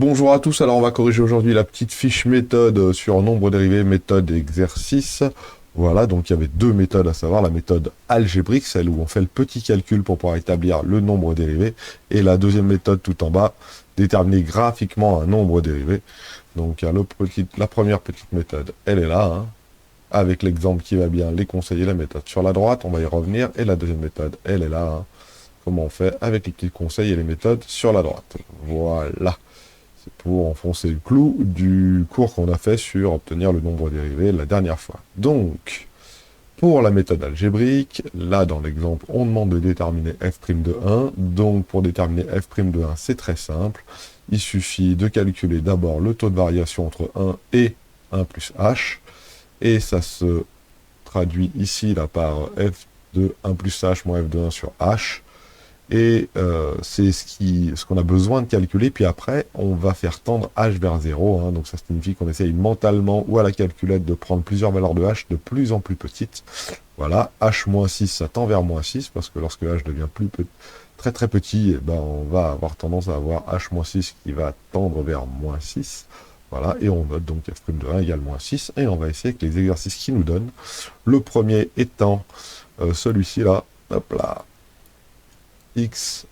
Bonjour à tous, alors on va corriger aujourd'hui la petite fiche méthode sur nombre dérivé, méthode et exercice. Voilà, donc il y avait deux méthodes à savoir, la méthode algébrique, celle où on fait le petit calcul pour pouvoir établir le nombre dérivé, et la deuxième méthode tout en bas, déterminer graphiquement un nombre dérivé. Donc il y a la première petite méthode, elle est là, hein, avec l'exemple qui va bien, les conseils et la méthode. Sur la droite, on va y revenir, et la deuxième méthode, elle est là, hein, comment on fait avec les petits conseils et les méthodes sur la droite. Voilà. C'est pour enfoncer le clou du cours qu'on a fait sur obtenir le nombre dérivé la dernière fois. Donc, pour la méthode algébrique, là dans l'exemple, on demande de déterminer f' de 1. Donc, pour déterminer f' de 1, c'est très simple. Il suffit de calculer d'abord le taux de variation entre 1 et 1 plus h. Et ça se traduit ici là, par f de 1 plus h moins f de 1 sur h. Et c'est ce qu'on a besoin de calculer. Puis après, on va faire tendre h vers 0. Hein, donc ça signifie qu'on essaye mentalement ou à la calculette de prendre plusieurs valeurs de h de plus en plus petites. Voilà, h-6, ça tend vers -6, parce que lorsque h devient très très petit, eh ben, on va avoir tendance à avoir h-6 qui va tendre vers -6. Voilà, et on note donc f' de 1 égale -6. Et on va essayer avec les exercices qui nous donnent. Le premier étant celui-ci là, hop là, x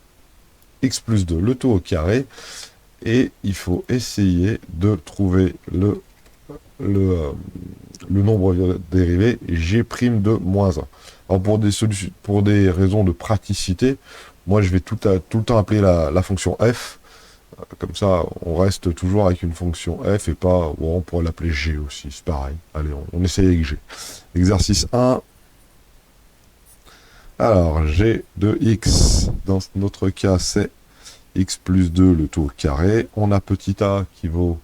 plus 2, le tout au carré, et il faut essayer de trouver le nombre dérivé g' de -1. Alors pour des raisons de praticité, moi je vais tout le temps appeler la fonction f, comme ça on reste toujours avec une fonction f et pas, bon, on pourrait l'appeler g aussi, c'est pareil. Allez, on essaye avec g. Exercice 1. Alors, g de x, dans notre cas, c'est x plus 2, le tout au carré. On a petit a qui vaut,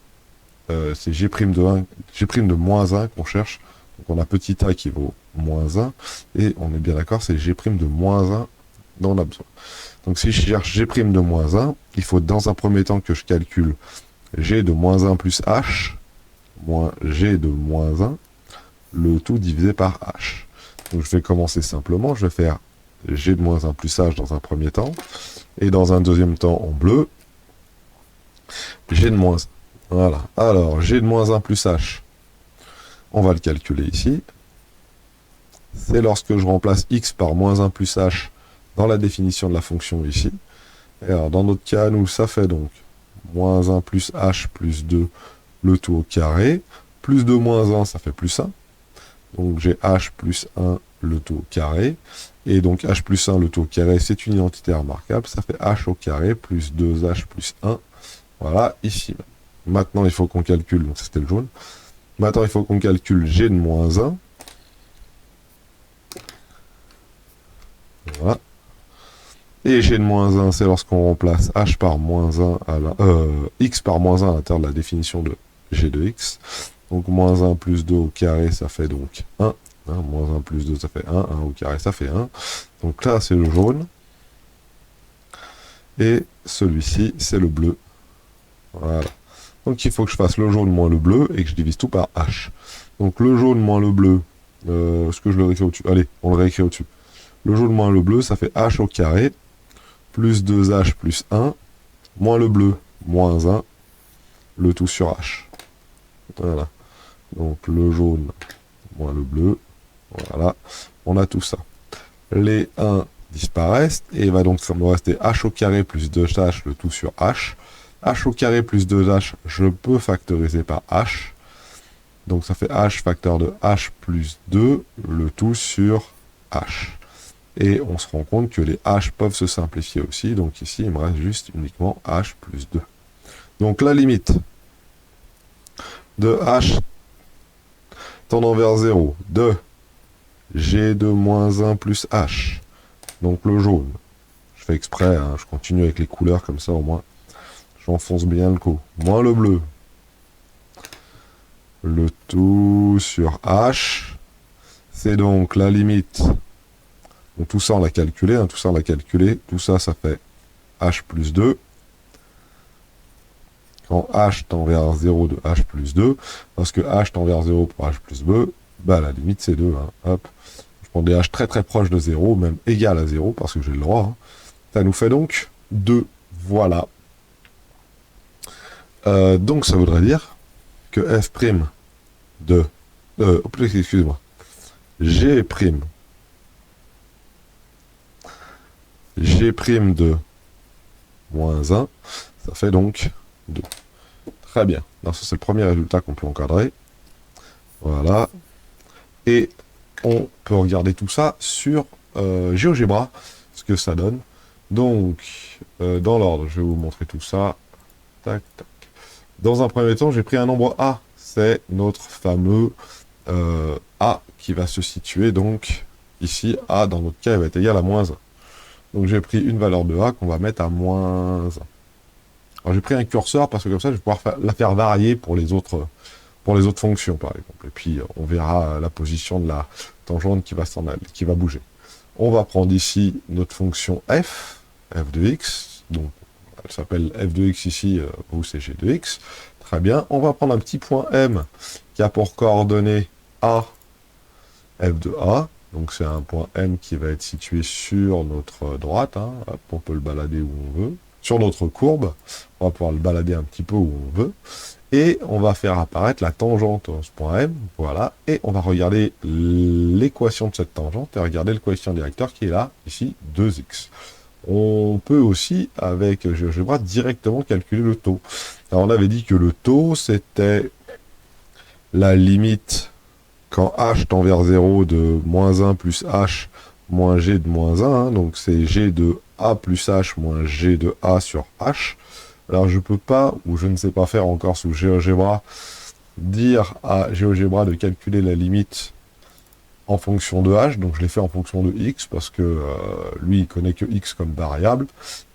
c'est g' de 1, g' de -1 qu'on cherche. Donc on a petit a qui vaut -1, et on est bien d'accord, c'est g' de -1 dont on a besoin. Donc si je cherche g' de -1, il faut dans un premier temps que je calcule g de -1 plus h, moins g de -1, le tout divisé par h. Donc je vais commencer simplement, je vais faire g de -1 plus h dans un premier temps, et dans un deuxième temps en bleu, g de -1. Voilà, alors g de -1 plus h, on va le calculer ici. C'est lorsque je remplace x par -1 plus h dans la définition de la fonction ici. Et alors dans notre cas, nous, ça fait donc -1 plus h plus 2, le tout au carré, plus 2 moins 1, ça fait plus 1. Donc j'ai h plus 1, le tout au carré. Et donc h plus 1, le tout au carré, c'est une identité remarquable. Ça fait h au carré plus 2h plus 1. Voilà, ici. Maintenant, il faut qu'on calcule, donc c'était le jaune. Maintenant, il faut qu'on calcule g de -1. Voilà. Et g de -1, c'est lorsqu'on remplace h par -1 à x par -1 à l'intérieur de la définition de g de x. Donc -1 plus 2 au carré, ça fait donc 1. Hein, -1 plus 2, ça fait 1. 1 au carré, ça fait 1. Donc là, c'est le jaune. Et celui-ci, c'est le bleu. Voilà. Donc il faut que je fasse le jaune moins le bleu et que je divise tout par h. Donc le jaune moins le bleu, est-ce que je le réécris au-dessus? Allez, on le réécrit au-dessus. Le jaune moins le bleu, ça fait h au carré, plus 2h plus 1, moins le bleu, moins 1, le tout sur h. Voilà. Donc le jaune moins le bleu, voilà. On a tout ça. Les 1 disparaissent, et il va donc me rester h au carré plus 2h, le tout sur h. H au carré plus 2h, je peux factoriser par h. Donc ça fait h facteur de h plus 2, le tout sur h. Et on se rend compte que les h peuvent se simplifier aussi. Donc ici, il me reste juste uniquement h plus 2. Donc la limite de h tendant vers 0 de g de -1 plus h. Donc le jaune. Je fais exprès, hein, je continue avec les couleurs comme ça au moins. J'enfonce bien le coup. Moins le bleu. Le tout sur h. C'est donc la limite. Donc tout ça on l'a calculé, hein, tout ça on l'a calculé. Tout ça, ça fait h plus 2. Quand h tend vers 0 de h plus 2, parce que h tend vers 0 pour h plus 2, bah la limite c'est 2. Hein. Hop. Je prends des h très très proches de 0, même égal à 0, parce que j'ai le droit. Hein. Ça nous fait donc 2. Voilà. Donc ça voudrait dire que f' de... excusez-moi. G' de moins 1, ça fait donc 2. Très bien. Alors ça c'est le premier résultat qu'on peut encadrer. Voilà. Et on peut regarder tout ça sur GeoGebra, ce que ça donne. Donc, dans l'ordre, je vais vous montrer tout ça. Tac, tac. Dans un premier temps, j'ai pris un nombre A. C'est notre fameux A qui va se situer, donc, ici. A, dans notre cas, il va être égal à moins 1. Donc, j'ai pris une valeur de A qu'on va mettre à moins 1. Alors, j'ai pris un curseur parce que comme ça, je vais pouvoir la faire varier pour les autres fonctions, par exemple. Et puis, on verra la position de la tangente qui va s'en aller, qui va bouger. On va prendre ici notre fonction f de x. Donc, elle s'appelle f de x ici, où c'est g de x. Très bien. On va prendre un petit point M qui a pour coordonnée A, f de A. Donc, c'est un point M qui va être situé sur notre droite. Hein. Hop, on peut le balader où on veut. Sur notre courbe, on va pouvoir le balader un petit peu où on veut. Et on va faire apparaître la tangente à ce point M, voilà, et on va regarder l'équation de cette tangente, et regarder le coefficient directeur qui est là, ici, 2x. On peut aussi, avec GeoGebra, directement calculer le taux. Alors on avait dit que le taux, c'était la limite quand h tend vers 0 de moins 1 plus h moins g de moins 1, hein, donc c'est g de a plus h moins g de a sur h. Alors je peux pas, ou je ne sais pas faire encore sous GeoGebra, dire à GeoGebra de calculer la limite en fonction de h, donc je l'ai fait en fonction de x, parce que lui il connaît que x comme variable.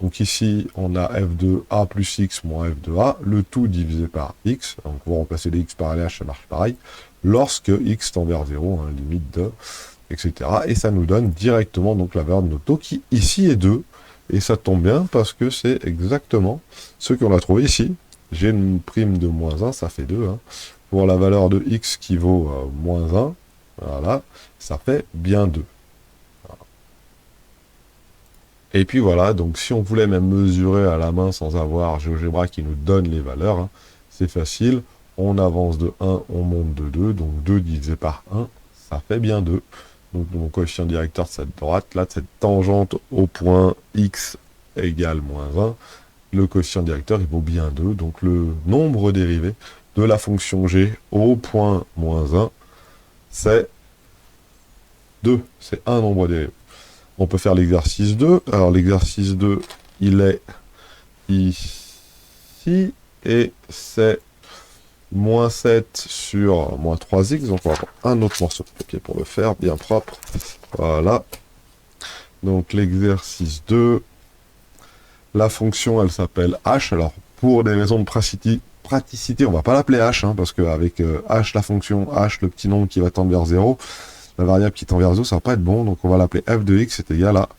Donc ici on a f de a plus x moins f de a, le tout divisé par x, donc pour remplacer les x par les h ça marche pareil, lorsque x tend vers 0, hein, limite de, etc. Et ça nous donne directement donc la valeur de notre taux qui ici est 2. Et ça tombe bien parce que c'est exactement ce qu'on a trouvé ici. J'ai une prime de moins 1, ça fait 2. Hein. Pour la valeur de x qui vaut moins 1, voilà, ça fait bien 2. Voilà. Et puis voilà, donc si on voulait même mesurer à la main sans avoir GeoGebra qui nous donne les valeurs, hein, c'est facile. On avance de 1, on monte de 2, donc 2 divisé par 1, ça fait bien 2. Donc mon coefficient directeur de cette droite, là, de cette tangente au point x égale moins 1, le coefficient directeur, il vaut bien 2. Donc le nombre dérivé de la fonction g au point moins 1, c'est 2. C'est un nombre dérivé. On peut faire l'exercice 2. Alors l'exercice 2, il est ici, et c'est moins 7 sur moins 3x, donc on va avoir un autre morceau de papier pour le faire, bien propre. Voilà. Donc l'exercice 2, la fonction, elle s'appelle h. Alors, pour des raisons de praticité, on va pas l'appeler h, hein, parce qu'avec h, la fonction h, le petit nombre qui va tendre vers 0, la variable qui tend vers 0, ça va pas être bon, donc on va l'appeler f de x, c'est égal à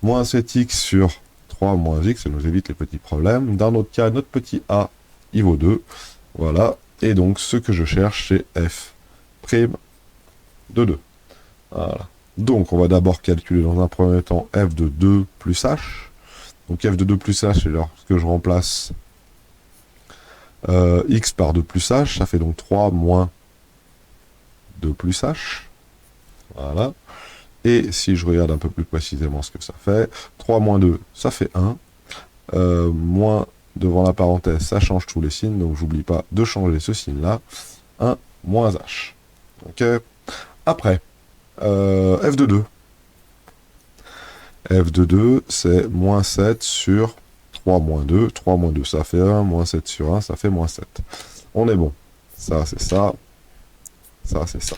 moins 7x sur 3 moins x, ça nous évite les petits problèmes. Dans notre cas, notre petit a, il vaut 2. Voilà, et donc ce que je cherche, c'est f' de 2. Voilà. Donc on va d'abord calculer dans un premier temps f de 2 plus h. Donc f de 2 plus h, c'est lorsque je remplace x par 2 plus h, ça fait donc 3 moins 2 plus h. Voilà. Et si je regarde un peu plus précisément ce que ça fait, 3 moins 2, ça fait 1. Moins devant la parenthèse, ça change tous les signes, donc j'oublie pas de changer ce signe-là. 1 moins h. Ok. Après, f de 2. f de 2, c'est moins 7 sur 3 moins 2. 3 moins 2, ça fait 1. Moins 7 sur 1, ça fait moins 7. On est bon. Ça, c'est ça. Ça, c'est ça.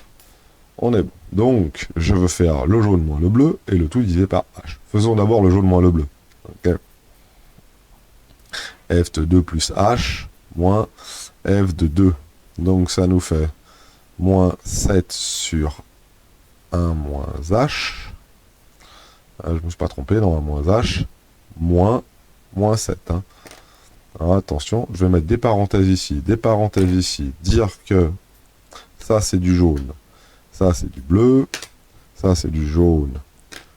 On est bon. Donc, je veux faire le jaune moins le bleu, et le tout divisé par h. Faisons d'abord le jaune moins le bleu. Ok. f de 2 plus h, moins f de 2. Donc ça nous fait moins 7 sur 1 moins h. Je ne me suis pas trompé, dans 1 moins h, moins 7. Hein. Alors attention, je vais mettre des parenthèses ici, dire que ça c'est du jaune, ça c'est du bleu, ça c'est du jaune,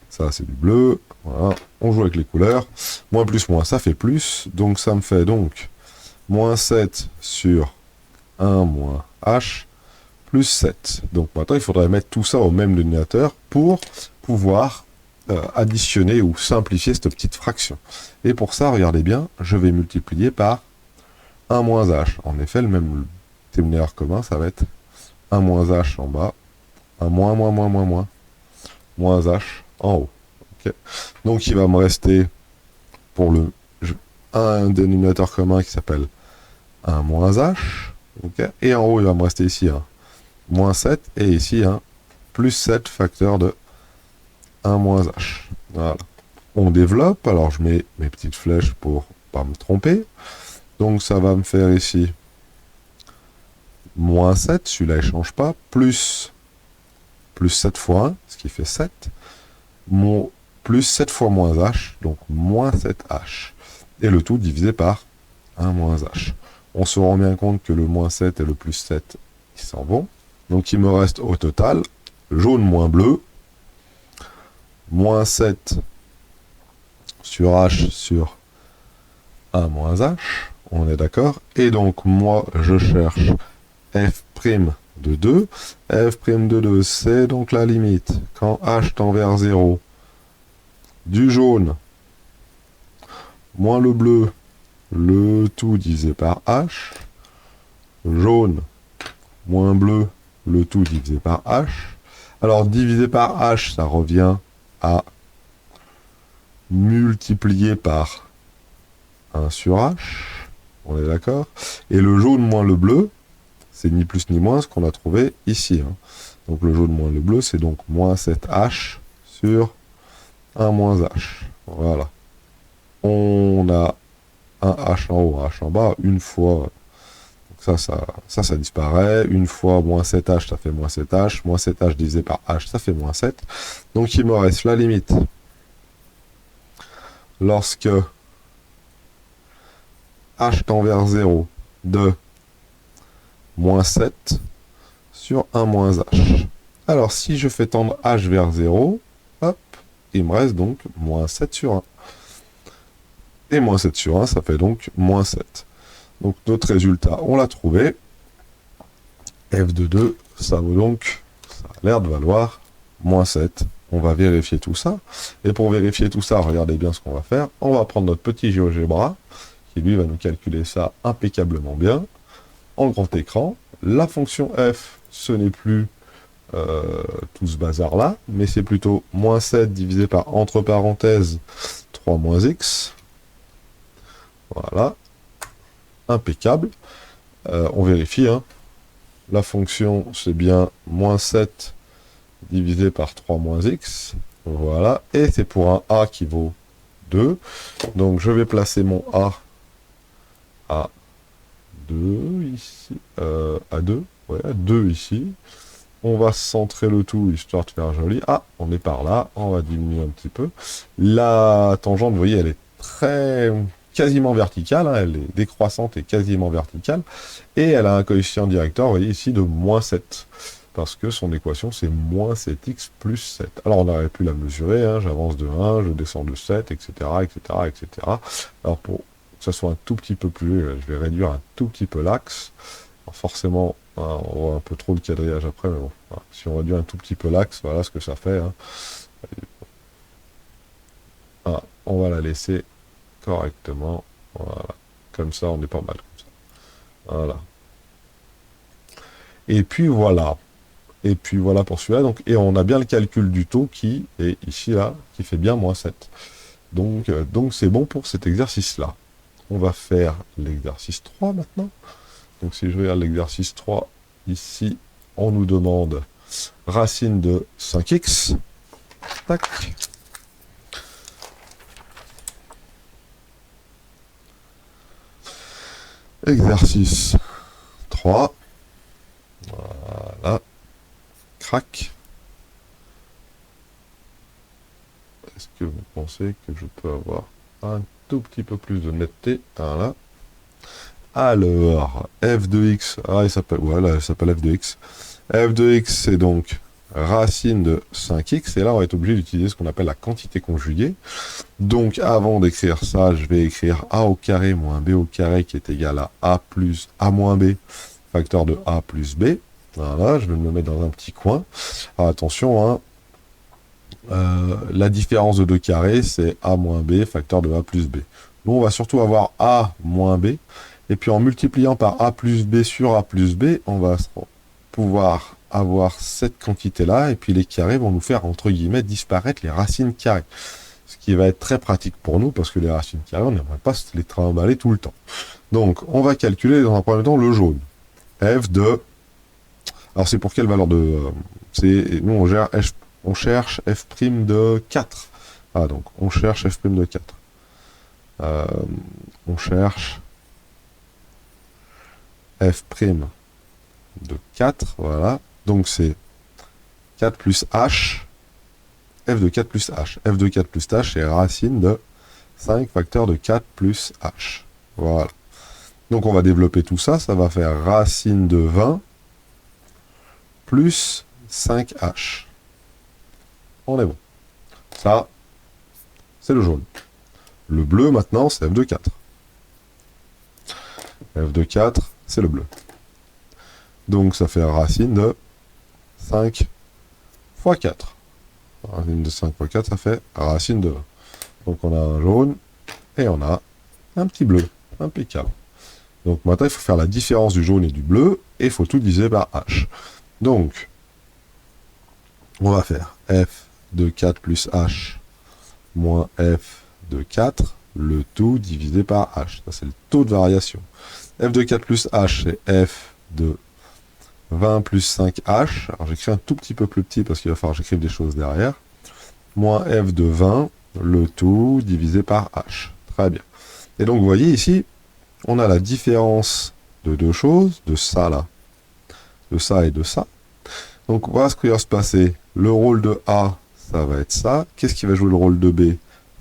ça c'est du bleu. Voilà, on joue avec les couleurs. Moins plus moins, ça fait plus. Donc ça me fait donc moins 7 sur 1 moins h, plus 7. Donc maintenant, il faudrait mettre tout ça au même dénominateur pour pouvoir additionner ou simplifier cette petite fraction. Et pour ça, regardez bien, je vais multiplier par 1 moins h. En effet, le même dénominateur commun, ça va être 1 moins h en bas, 1 moins h en haut. Okay. Donc il va me rester pour un dénominateur commun qui s'appelle 1 moins h. Okay. Et en haut, il va me rester ici un moins 7 et ici un plus 7 facteur de 1 moins h. Voilà. On développe, alors je mets mes petites flèches pour pas me tromper. Donc ça va me faire ici moins 7, celui-là il ne change pas, plus 7 fois 1, ce qui fait 7, plus 7 fois moins h, donc moins 7h. Et le tout divisé par 1 moins h. On se rend bien compte que le moins 7 et le plus 7, ils s'en vont. Donc il me reste au total, jaune moins bleu, moins 7 sur h sur 1 moins h, on est d'accord. Et donc moi, je cherche f' de 2. f' de 2, c'est donc la limite, quand h tend vers 0, du jaune moins le bleu, le tout divisé par h, jaune moins bleu, le tout divisé par h. Alors, divisé par h, ça revient à multiplier par 1 sur h, on est d'accord. Et le jaune moins le bleu, c'est ni plus ni moins ce qu'on a trouvé ici. Hein. Donc le jaune moins le bleu, c'est donc moins 7h sur 1 moins h. Voilà. On a un h en haut, un h en bas, une fois. Donc ça disparaît. Une fois moins 7h, ça fait moins 7h. Moins 7h divisé par h, ça fait moins 7. Donc il me reste la limite. Lorsque h tend vers 0 de moins 7 sur 1 moins h. Alors, si je fais tendre h vers 0, hop, il me reste donc moins 7 sur 1. Et moins 7 sur 1, ça fait donc moins 7. Donc, notre résultat, on l'a trouvé. f de 2, ça vaut donc, ça a l'air de valoir moins 7. On va vérifier tout ça. Et pour vérifier tout ça, regardez bien ce qu'on va faire. On va prendre notre petit GeoGebra, qui lui va nous calculer ça impeccablement bien. En grand écran, la fonction f, ce n'est plus tout ce bazar-là, mais c'est plutôt moins 7 divisé par, entre parenthèses, 3 moins x. Voilà. Impeccable. On vérifie. Hein. La fonction, c'est bien moins 7 divisé par 3 moins x. Voilà. Et c'est pour un a qui vaut 2. Donc, je vais placer mon a à 2 ici, à 2, ouais, à 2 ici. On va centrer le tout, histoire de faire joli. Ah, on est par là, on va diminuer un petit peu. La tangente, vous voyez, elle est quasiment verticale, hein, elle est décroissante et quasiment verticale. Et elle a un coefficient directeur, vous voyez ici, de moins 7. Parce que son équation, c'est moins 7x plus 7. Alors, on aurait pu la mesurer, hein, j'avance de 1, je descends de 7, etc., etc., etc. Alors, pour que ça soit un tout petit peu plus, je vais réduire un tout petit peu l'axe. Forcément, hein, on voit un peu trop le quadrillage après, mais bon, voilà. Si on réduit un tout petit peu l'axe, voilà ce que ça fait. Hein. Ah, on va la laisser correctement, voilà. Comme ça, on est pas mal, comme ça. Voilà. Et puis voilà. Et puis voilà pour celui-là. Donc, et on a bien le calcul du taux qui est ici, là, qui fait bien moins 7. Donc c'est bon pour cet exercice-là. On va faire l'exercice 3 maintenant. Donc si je regarde l'exercice 3, ici, on nous demande racine de 5x. Tac. Exercice 3. Voilà. Crac. Est-ce que vous pensez que je peux avoir un tout petit peu plus de netteté? Voilà. Alors, f de x, ah, il s'appelle, voilà, il s'appelle f de x. F de x, c'est donc racine de 5x, et là on va être obligé d'utiliser ce qu'on appelle la quantité conjuguée. Donc avant d'écrire ça, je vais écrire a au carré moins b au carré qui est égal à a plus a moins b, facteur de a plus b. Voilà, je vais me le mettre dans un petit coin. Alors, attention, hein, la différence de 2 carrés, c'est a moins b, facteur de a plus b. Nous, on va surtout avoir a moins b, et puis en multipliant par a plus b sur a plus b, on va pouvoir avoir cette quantité-là, et puis les carrés vont nous faire, entre guillemets, disparaître les racines carrées. Ce qui va être très pratique pour nous, parce que les racines carrées, on n'aimerait pas se les trimballer tout le temps. Donc, on va calculer dans un premier temps le jaune. F de... Alors, c'est pour quelle valeur de... Nous, on cherche f' de 4. Ah, donc, on cherche f' de 4. On cherche f' de 4, voilà. Donc, c'est 4 plus h, f de 4 plus h. f de 4 plus h, c'est racine de 5 facteur de 4 plus h. Voilà. Donc, on va développer tout ça. Ça va faire racine de 20 plus 5h. On est bon. Ça, c'est le jaune. Le bleu, maintenant, c'est f de 4. f de 4, c'est le bleu. Donc, ça fait racine de 5 fois 4. Racine de 5 fois 4, ça fait racine de 20. Donc, on a un jaune et on a un petit bleu. Impeccable. Donc, maintenant, il faut faire la différence du jaune et du bleu et il faut tout diviser par h. Donc, on va faire f de 4 plus h moins f de 4, le tout divisé par h. Ça, c'est le taux de variation. f de 4 plus h, c'est f de 20 plus 5h. Alors, j'écris un tout petit peu plus petit parce qu'il va falloir que j'écrive des choses derrière. Moins f de 20, le tout divisé par h. Très bien. Et donc, vous voyez ici, on a la différence de deux choses, de ça là, de ça et de ça. Donc, voilà ce qui va se passer. Le rôle de A, ça va être ça. Qu'est-ce qui va jouer le rôle de B?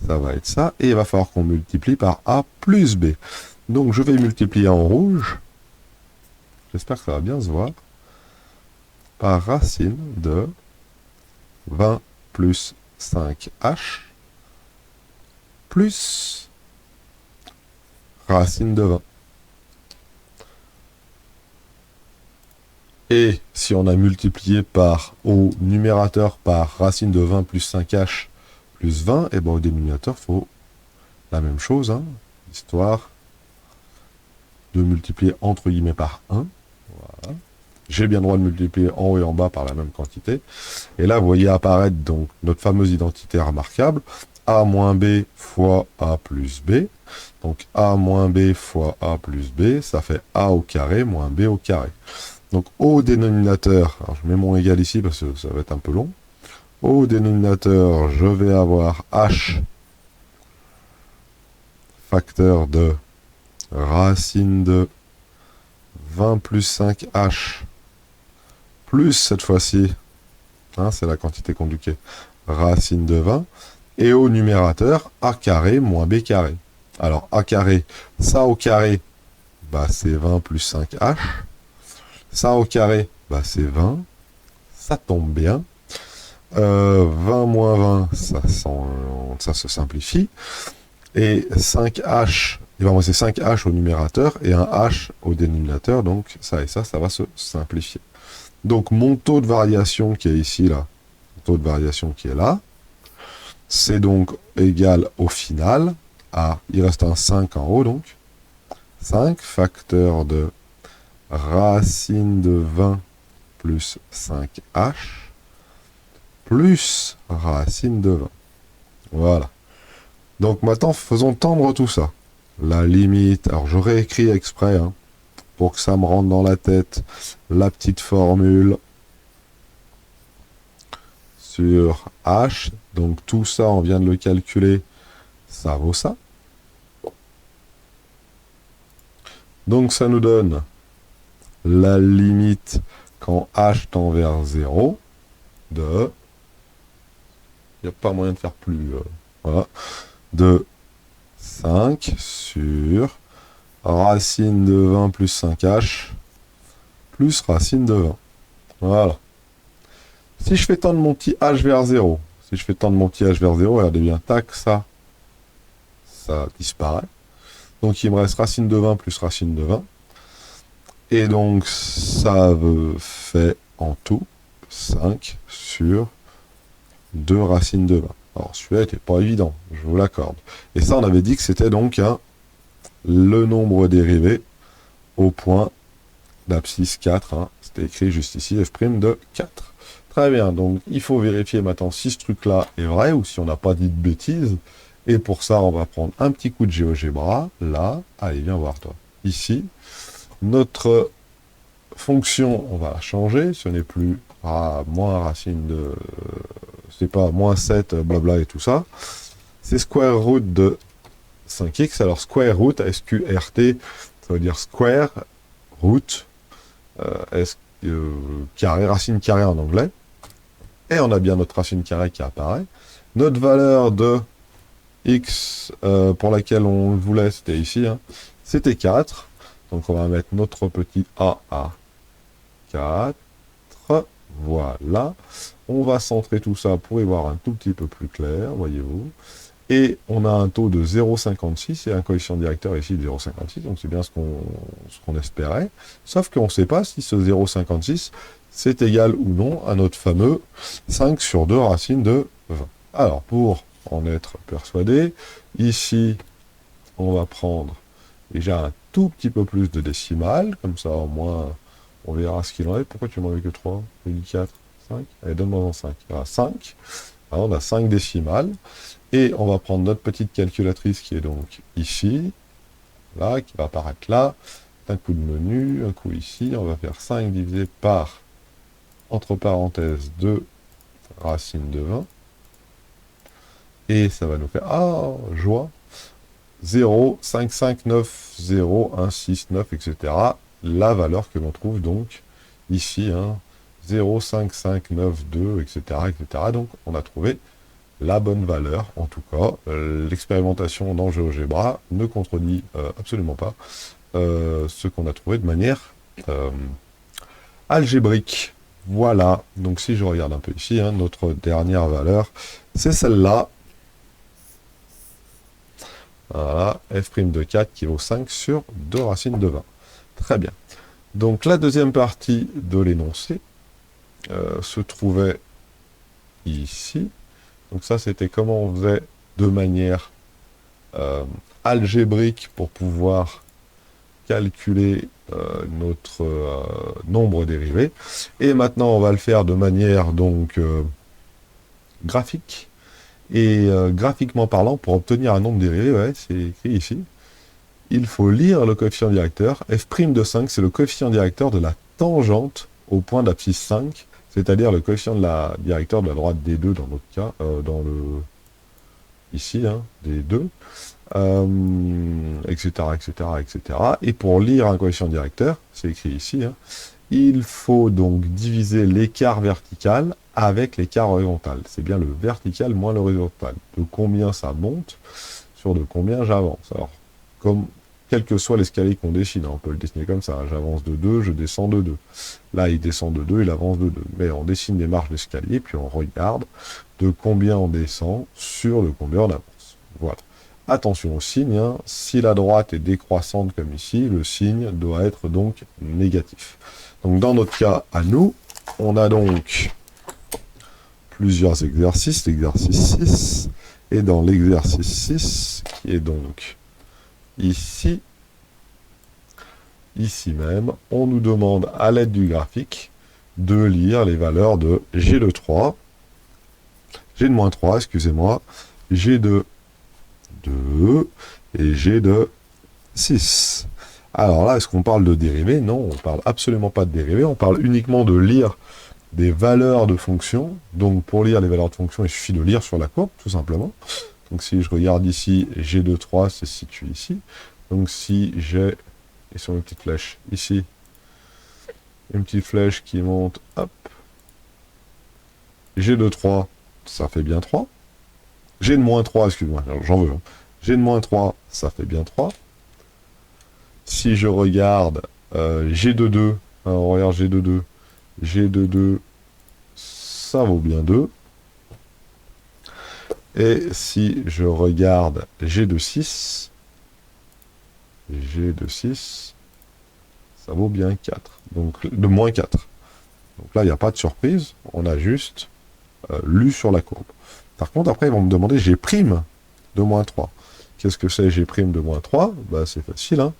Ça va être ça. Et il va falloir qu'on multiplie par A plus B. Donc, je vais multiplier en rouge. J'espère que ça va bien se voir. Par racine de 20 plus 5h plus racine de 20. Et si on a multiplié par au numérateur par racine de 20 plus 5h plus 20, et bien au dénominateur, il faut la même chose, hein, histoire de multiplier entre guillemets par 1. Voilà. J'ai bien le droit de multiplier en haut et en bas par la même quantité. Et là, vous voyez apparaître donc notre fameuse identité remarquable, a moins b fois a plus b. Donc a moins b fois a plus b, ça fait a au carré moins b au carré. Donc au dénominateur, alors je mets mon égal ici parce que ça va être un peu long. Au dénominateur, je vais avoir h facteur de racine de 20 plus 5h plus cette fois-ci, hein, c'est la quantité conjuguée, racine de 20. Et au numérateur, a carré moins b carré. Alors a carré, ça au carré, bah, c'est 20 plus 5h. Ça au carré, bah, c'est 20. Ça tombe bien. 20 moins 20, ça se simplifie. Et 5h, c'est 5h au numérateur et un h au dénominateur. Donc ça et ça va se simplifier. Donc mon taux de variation qui est ici, là, le taux de variation qui est là, c'est donc égal au final à, il reste un 5 en haut, donc 5 facteur de racine de 20 plus 5h plus racine de 20. Voilà. Donc maintenant, faisons tendre tout ça. La limite, alors j'aurais écrit exprès, hein, pour que ça me rentre dans la tête, la petite formule sur h. Donc tout ça, on vient de le calculer, ça vaut ça. Donc ça nous donne la limite quand h tend vers 0 de... Il n'y a pas moyen de faire plus... voilà. De 5 sur racine de 20 plus 5h plus racine de 20. Voilà. Si je fais tendre mon petit h vers 0, si je fais tendre mon petit h vers 0, regardez bien, tac, ça disparaît. Donc il me reste racine de 20 plus racine de 20. Et donc ça fait en tout 5 sur 2 racines de 20. Alors celui-là n'était pas évident, je vous l'accorde. Et ça, on avait dit que c'était donc le nombre dérivé au point d'abscisse 4. Hein. C'était écrit juste ici, f' de 4. Très bien, donc il faut vérifier maintenant si ce truc-là est vrai ou si on n'a pas dit de bêtises. Et pour ça, on va prendre un petit coup de GeoGebra. Là, allez, viens voir toi. Ici, notre fonction, on va la changer. Ce n'est plus moins racine de... c'est pas moins 7, blabla et tout ça. C'est square root de 5x. Alors, square root, SQRT, ça veut dire square root, carré, racine carrée en anglais. Et on a bien notre racine carrée qui apparaît. Notre valeur de x pour laquelle on voulait, c'était ici, hein, c'était 4. Donc on va mettre notre petit a à 4. Voilà. On va centrer tout ça pour y voir un tout petit peu plus clair, voyez-vous. Et on a un taux de 0,56 et un coefficient directeur ici de 0,56, donc c'est bien ce qu'on espérait. Sauf qu'on ne sait pas si ce 0,56 c'est égal ou non à notre fameux 5 sur 2 racine de 20. Alors, pour en être persuadé, ici, on va prendre déjà un tout petit peu plus de décimales, comme ça au moins on verra ce qu'il en est. Pourquoi tu m'en veux que 3? J'ai dit 4, 5. Allez, donne-moi en 5. Voilà, 5. Alors, on a 5 décimales. Et on va prendre notre petite calculatrice qui est donc ici, là, qui va apparaître là. Un coup de menu, un coup ici. On va faire 5 divisé par, entre parenthèses, 2 racine de 20. Et ça va nous faire, joie, 0, 5, 5, 9, 0, 1, 6, 9, etc. La valeur que l'on trouve donc ici, 0, 5, 5, 9, 2, etc., etc. Donc on a trouvé la bonne valeur, en tout cas. L'expérimentation dans GeoGebra ne contredit absolument pas ce qu'on a trouvé de manière algébrique. Voilà, donc si je regarde un peu ici, notre dernière valeur, c'est celle-là. Voilà, f' de 4 qui vaut 5 sur 2 racines de 20. Très bien. Donc la deuxième partie de l'énoncé se trouvait ici. Donc ça, c'était comment on faisait de manière algébrique pour pouvoir calculer notre nombre dérivé. Et maintenant, on va le faire de manière donc graphique. Et graphiquement parlant, pour obtenir un nombre dérivé, ouais, c'est écrit ici, il faut lire le coefficient directeur. F' de 5, c'est le coefficient directeur de la tangente au point d'abscisse 5, c'est-à-dire le coefficient de la directeur de la droite des 2 dans notre cas, ici, des 2, etc., etc., etc. Et pour lire un coefficient directeur, c'est écrit ici, il faut donc diviser l'écart vertical avec l'écart horizontal. C'est bien le vertical moins le horizontal. De combien ça monte, sur de combien j'avance. Alors, quel que soit l'escalier qu'on dessine, on peut le dessiner comme ça. J'avance de 2, je descends de 2. Là, il descend de 2, il avance de 2. Mais on dessine des marches d'escalier, puis on regarde de combien on descend sur de combien on avance. Voilà. Attention au signe, si la droite est décroissante comme ici, le signe doit être donc négatif. Donc dans notre cas, à nous, on a donc plusieurs exercices, l'exercice 6, et dans l'exercice 6, qui est donc ici même, on nous demande à l'aide du graphique de lire les valeurs de G de 3, G de moins 3, excusez-moi, G de 2 et G de 6. Alors là, est-ce qu'on parle de dérivés? Non, on ne parle absolument pas de dérivés, on parle uniquement de lire des valeurs de fonction. Donc pour lire les valeurs de fonction, il suffit de lire sur la courbe, tout simplement. Donc si je regarde ici, G de 3 se situe ici. Donc si j'ai, et sur une petite flèche, ici, une petite flèche qui monte, hop, G de 3, ça fait bien 3. G de moins 3, excuse-moi, j'en veux. G de moins 3, ça fait bien 3. Si je regarde G de 2, on regarde G de 2, G de 2, ça vaut bien 2. Et si je regarde G de 6, G de 6, ça vaut bien 4. Donc, de moins 4. Donc là, il n'y a pas de surprise. On a juste lu sur la courbe. Par contre, après, ils vont me demander G' de moins 3. Qu'est-ce que c'est G' de moins 3? Bah, c'est facile, hein.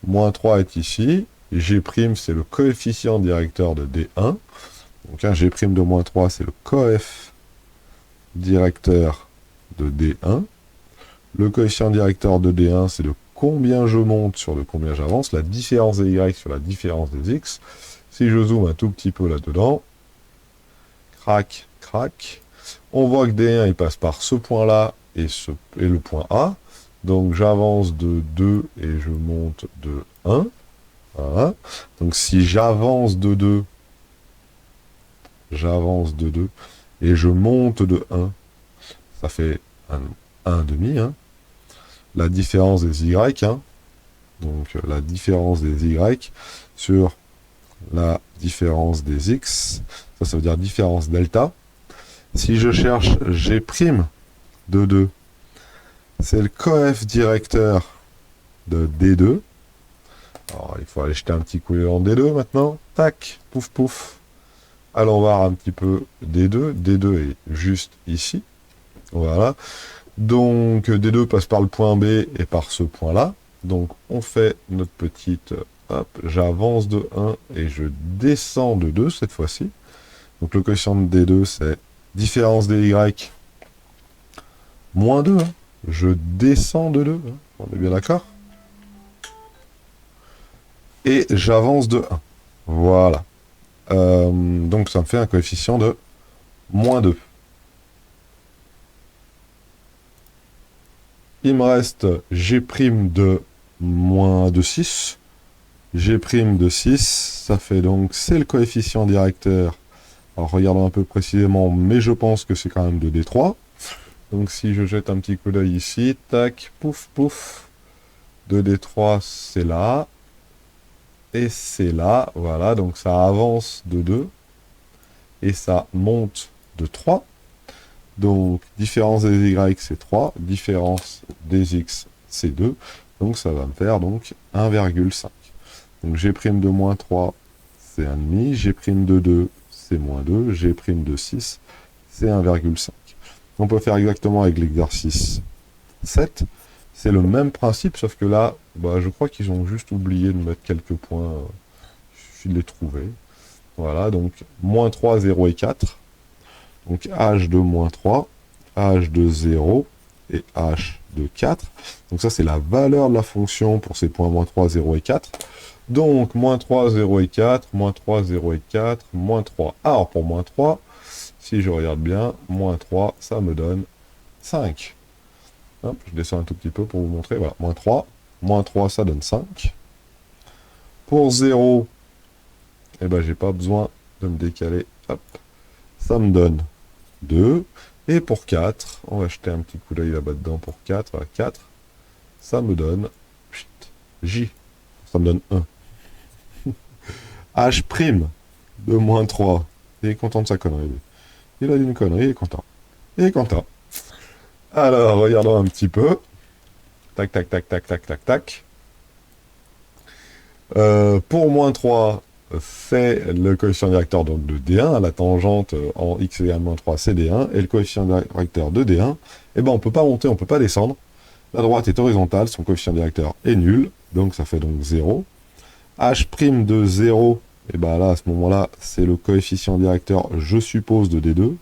Moins 3 est ici. G', c'est le coefficient directeur de D1. Donc, un G' de moins 3, c'est le coef directeur de D1. Le coefficient directeur de D1, c'est de combien je monte sur de combien j'avance, la différence des Y sur la différence des X. Si je zoome un tout petit peu là-dedans, crac, crac, on voit que D1, il passe par ce point-là et le point A. Donc j'avance de 2 et je monte de 1. Voilà. Donc si j'avance de 2, et je monte de 1, ça fait un 1,5, hein. La différence des Y, hein. Donc la différence des Y sur la différence des X, ça veut dire différence delta. Si je cherche G' de 2, c'est le coef directeur de D2. Alors, il faut aller jeter un petit coup d'œil en D2 maintenant. Tac, pouf, pouf. Allons voir un petit peu D2. D2 est juste ici. Voilà. Donc, D2 passe par le point B et par ce point-là. Donc, on fait notre petite... Hop, j'avance de 1 et je descends de 2 cette fois-ci. Donc, le coefficient de D2, c'est différence des Y moins 2. Hein. Je descends de 2. Hein. On est bien d'accord? Et j'avance de 1. Voilà. Donc, ça me fait un coefficient de moins 2. Il me reste G' de moins de 6. G' de 6, ça fait donc, c'est le coefficient directeur. Alors, regardons un peu précisément, mais je pense que c'est quand même de D3. Donc, si je jette un petit coup d'œil ici, tac, pouf, pouf. De D3, c'est là. Et c'est là, voilà, donc ça avance de 2. Et ça monte de 3. Donc, différence des Y, c'est 3. Différence des X, c'est 2. Donc, ça va me faire donc 1,5. Donc, G' de moins 3, c'est 1,5. G' de 2, c'est moins 2. G' de 6, c'est 1,5. On peut faire exactement avec l'exercice 7. C'est le même principe, sauf que là, bah, je crois qu'ils ont juste oublié de mettre quelques points. Il suffit de les trouver. Voilà, donc, moins 3, 0 et 4. Donc, h de moins 3, h de 0 et h de 4. Donc, ça, c'est la valeur de la fonction pour ces points moins 3, 0 et 4. Donc, moins 3, 0 et 4, moins 3, 0 et 4, moins 3. Alors, pour moins 3, si je regarde bien, moins 3, ça me donne 5. Hop, je descends un tout petit peu pour vous montrer. Voilà, moins 3. Moins 3, ça donne 5. Pour 0, eh ben, j'ai pas besoin de me décaler. Hop, ça me donne 2. Et pour 4, on va jeter un petit coup d'œil là-bas dedans pour 4. Voilà, 4, ça me donne J. Ça me donne 1. H' de moins 3. Il est content de sa connerie. Il a dit une connerie, il est content. Il est content. Alors, regardons un petit peu. Tac, tac, tac, tac, tac, tac, tac. Pour moins 3, c'est le coefficient directeur donc, de D1. La tangente en x égale moins 3, c'est D1. Et le coefficient directeur de D1, eh ben, on ne peut pas monter, on ne peut pas descendre. La droite est horizontale, son coefficient directeur est nul. Donc, ça fait donc 0. H' de 0, et bien là, à ce moment-là, c'est le coefficient directeur, je suppose, de D2.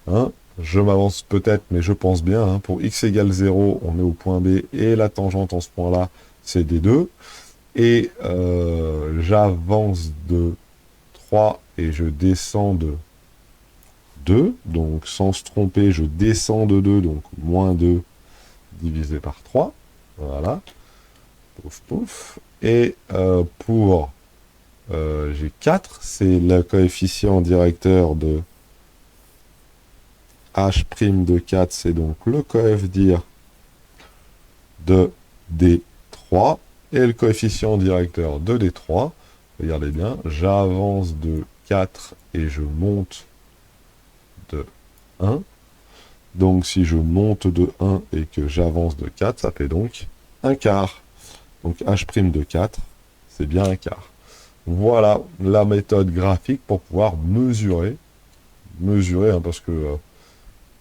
Hein, je m'avance peut-être, mais je pense bien. Hein, pour x égale 0, on est au point B, et la tangente en ce point-là, c'est D2. Et j'avance de 3, et je descends de 2. Donc, sans se tromper, je descends de 2, donc moins 2 divisé par 3. Voilà. Pouf, pouf. Et pour G4, c'est le coefficient directeur de H' de 4, c'est donc le coef dir de D3, et le coefficient directeur de D3, regardez bien, j'avance de 4 et je monte 1. Donc si je monte de 1 et que j'avance de 4, ça fait donc un quart. Donc h' de 4, c'est bien un quart. Voilà la méthode graphique pour pouvoir mesurer, hein, parce que,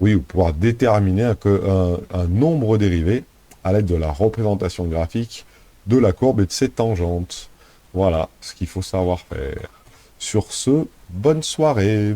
oui, pour pouvoir déterminer un nombre dérivé à l'aide de la représentation graphique de la courbe et de ses tangentes. Voilà ce qu'il faut savoir faire. Sur ce, bonne soirée.